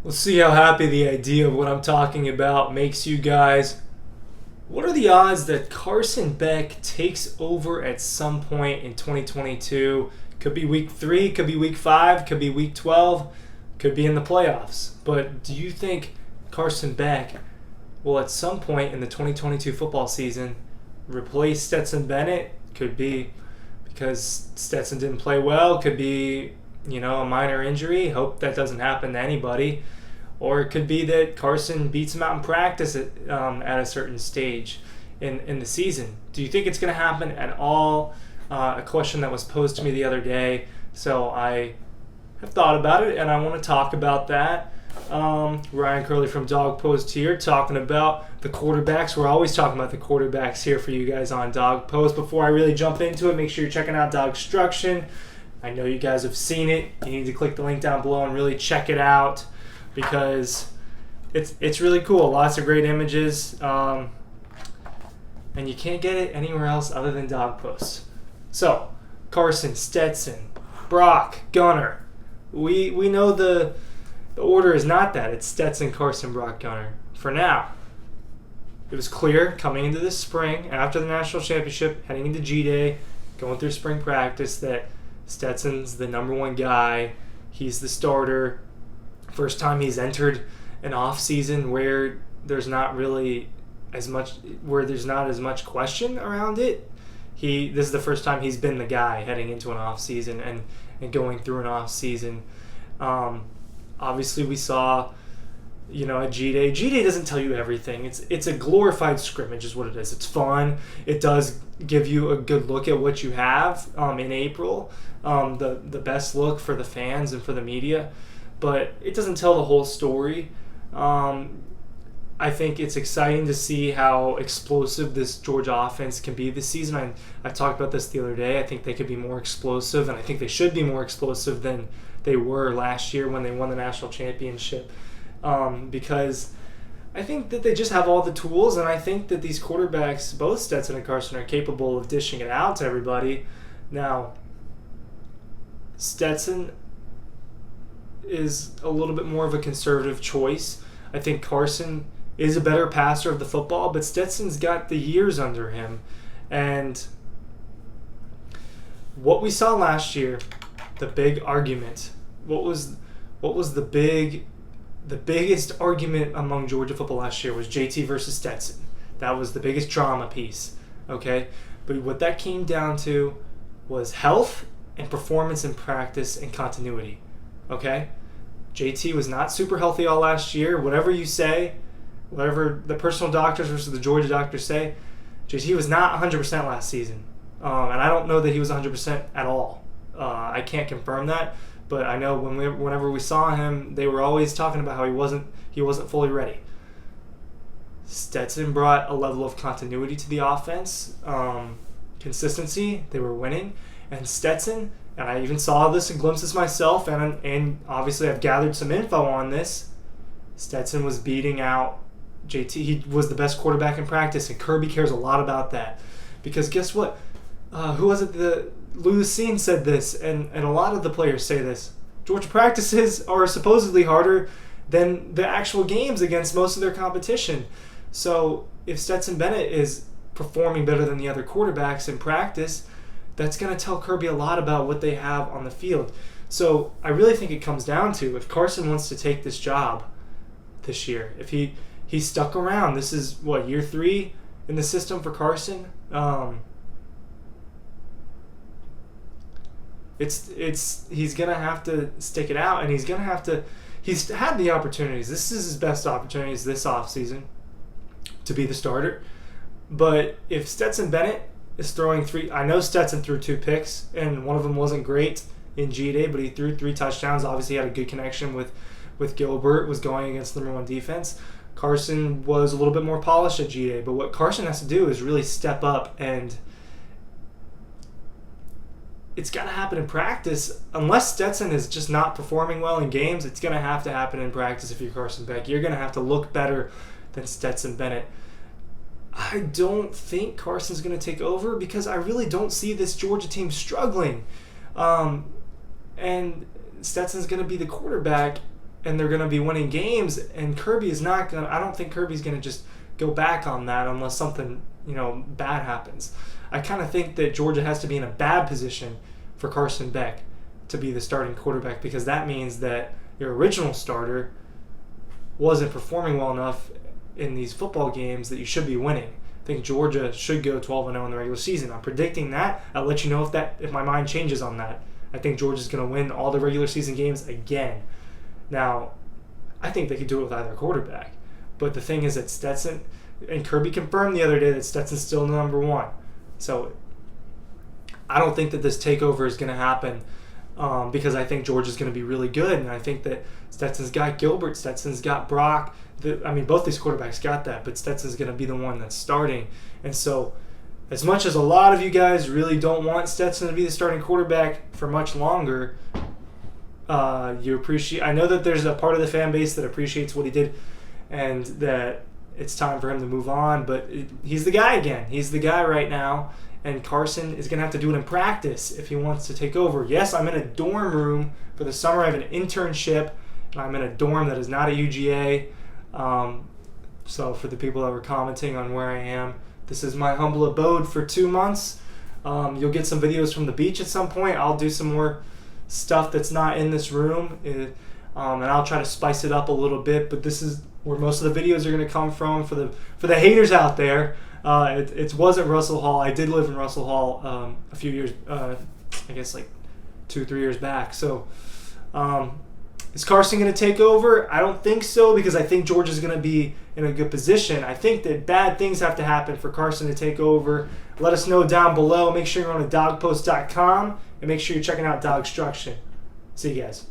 We'll see how happy the idea of what I'm talking about makes you guys. What are the odds that Carson Beck takes over at some point in 2022? Could be week 3, could be week 5, could be week 12, could be in the playoffs. But do you think Carson Beck will at some point in the 2022 football season replace Stetson Bennett? Could be because Stetson didn't play well, could be, a minor injury. Hope that doesn't happen to anybody. Or it could be that Carson beats him out in practice at a certain stage in the season. Do you think it's going to happen at all? A question that was posed to me the other day. So I have thought about it, and I want to talk about that. Ryan Curley from Dog Post here, talking about the quarterbacks. We're always talking about the quarterbacks here for you guys on Dog Post. Before I really jump into it, make sure you're checking out DAWGSTRUCTION. I know you guys have seen it. You need to click the link down below and really check it out, because it's really cool. Lots of great images, and you can't get it anywhere else other than Dog Posts. So, Carson, Stetson, Brock, Gunner. We know the order is not that. It's Stetson, Carson, Brock, Gunner. For now, it was clear coming into this spring, after the national championship, heading into G-Day, going through spring practice, that Stetson's the number one guy. He's the starter. First time he's entered an off season where there's not as much question around it. This is the first time he's been the guy heading into an off season and going through an off season. Obviously we saw, a G-Day. G-Day doesn't tell you everything. It's a glorified scrimmage is what it is. It's fun. It does give you a good look at what you have in April, the best look for the fans and for the media. But it doesn't tell the whole story. I think it's exciting to see how explosive this Georgia offense can be this season. I talked about this the other day. I think they could be more explosive, and I think they should be more explosive than they were last year when they won the national championship. Because I think that they just have all the tools, and I think that these quarterbacks, both Stetson and Carson, are capable of dishing it out to everybody. Now, Stetson is a little bit more of a conservative choice. I think Carson is a better passer of the football, but Stetson's got the years under him. And what we saw last year, the big argument, what was the biggest argument among Georgia football last year was JT versus Stetson. That was the biggest drama piece, okay? But what that came down to was health and performance in practice and continuity. Okay? JT was not super healthy all last year. Whatever you say, whatever the personal doctors versus the Georgia doctors say, JT was not 100% last season. And I don't know that he was 100% at all. I can't confirm that, but I know whenever we saw him, they were always talking about how he wasn't fully ready. Stetson brought a level of continuity to the offense, consistency. They were winning, and Stetson. And I even saw this in glimpses myself, and obviously I've gathered some info on this. Stetson was beating out JT. He was the best quarterback in practice, and Kirby cares a lot about that. Because guess what? Who was it? Lucine said this, and a lot of the players say this. Georgia practices are supposedly harder than the actual games against most of their competition. So if Stetson Bennett is performing better than the other quarterbacks in practice, that's going to tell Kirby a lot about what they have on the field. So I really think it comes down to, if Carson wants to take this job this year, if he's stuck around, this is year 3 in the system for Carson. He's going to have to stick it out, and he's had the opportunities. This is his best opportunities this offseason to be the starter. But if Stetson Bennett is throwing 3. I know Stetson threw 2 picks, and one of them wasn't great in G-Day, but he threw 3 touchdowns. Obviously, he had a good connection with Gilbert, was going against the number 1 defense. Carson was a little bit more polished at G-Day, but what Carson has to do is really step up, and it's got to happen in practice. Unless Stetson is just not performing well in games, it's going to have to happen in practice if you're Carson Beck. You're going to have to look better than Stetson Bennett. I don't think Carson's going to take over because I really don't see this Georgia team struggling. And Stetson's going to be the quarterback, and they're going to be winning games. And Kirby is not going to, I don't think Kirby's going to just go back on that unless something, bad happens. I kind of think that Georgia has to be in a bad position for Carson Beck to be the starting quarterback, because that means that your original starter wasn't performing well enough in these football games that you should be winning. I think Georgia should go 12-0 in the regular season. I'm predicting that. I'll let you know if my mind changes on that. I think Georgia's going to win all the regular season games again. Now, I think they could do it with either quarterback. But the thing is that Stetson, and Kirby confirmed the other day that Stetson's still number one. So I don't think that this takeover is going to happen because I think Georgia's going to be really good. And I think that Stetson's got Gilbert, Stetson's got Brock. Both these quarterbacks got that, but Stetson's going to be the one that's starting. And so as much as a lot of you guys really don't want Stetson to be the starting quarterback for much longer, you appreciate. I know that there's a part of the fan base that appreciates what he did and that it's time for him to move on, but he's the guy again. He's the guy right now, and Carson is going to have to do it in practice if he wants to take over. Yes, I'm in a dorm room for the summer. I have an internship, and I'm in a dorm that is not a UGA. So for the people that were commenting on where I am, this is my humble abode for 2 months. You'll get some videos from the beach at some point. I'll do some more stuff that's not in this room, and I'll try to spice it up a little bit, but this is where most of the videos are going to come from for the haters out there. It wasn't Russell Hall. I did live in Russell Hall a few years, I guess like 2-3 years back. So is Carson going to take over? I don't think so, because I think Georgia's going to be in a good position. I think that bad things have to happen for Carson to take over. Let us know down below. Make sure you're on dawgpost.com, and make sure you're checking out DAWGSTRUCTION. See you guys.